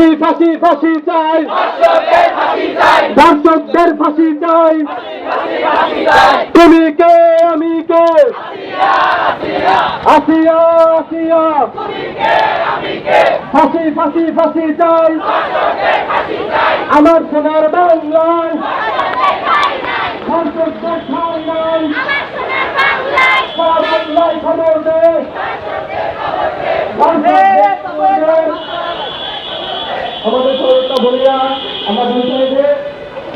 ফাঁসি ফাঁসি ফাঁসি চাই, ধর্ষকদের ফাঁসি চাই। তুমি কে আমি কে, আসিয়া আসিয়া, ফাঁসি ফাঁসি ফাঁসি চাই। আমার সোনার বাংলায় ধর্ষকদের ঠাঁই নাই, বাংলায় খবর দে। আমাদের সরকার বলিয়া আমরা বলতে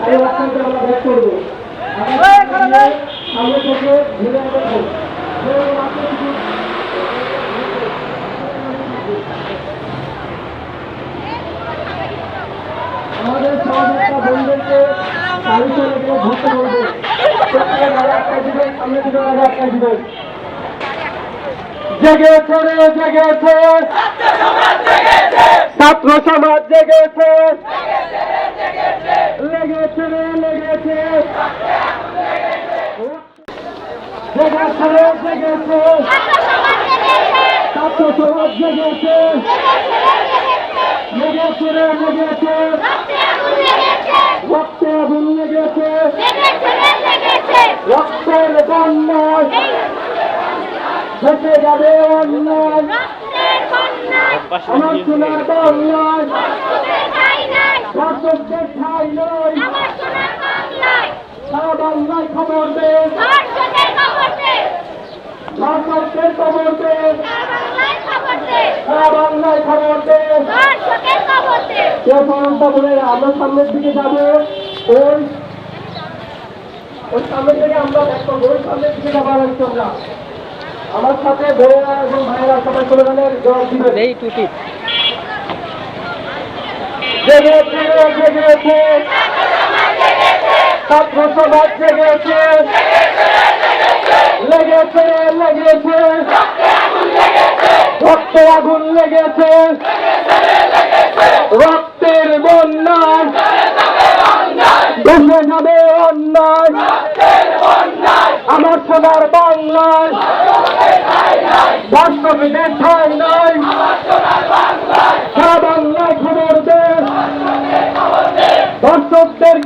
এই রাস্তাকে আমরা ব্যাক করবো। সামনে থেকে ঘুরে দেখবো আমাদের সহযোগিতা বন্ধুদেরকে তারিখে রেখে ধরতে বলবো। সামনে থেকে আটকাই দিবেন। জেগেছে রে জেগেছে, ছাত্র সমাজ জেগেছে, লেগেছে রে লেগেছে, জেগেছে রে জেগেছে, ছাত্র সমাজ জেগেছে, লেগেছে রে লেগেছে, রক্তে আগুন লেগেছে, রক্তের বন্যায় হেঁটে যাবে অন্যায়। আমার সোনার বাংলায় ধর্ষকদের ঠাঁই নয়, সারা বাংলায় খবর দে, ধর্ষকদের খবর দে, সারা বাংলায় খবর দে। আমরা সামনের দিকে যাবো, ওই সামনের থেকে আমরা দেখবো, ওই সামনের দিকে যাবার হচ্ছে আমরা। আমার সাথে বোনেরা এবং ভাইয়েরা সবাই স্লোগানের জবাব দিবেন। জেগেছে জেগেছে, ছাত্র সমাজ জেগেছে, লেগেছে লেগেছে, রক্তে আগুন লেগেছে, রক্তের বন্যায় ভেসে যাবে অন্যায়। আমার সোনার বাংলায় ধর্ষকদের ঠাঁই নাই, সারা বাংলায় খবর দে, ধর্ষকদের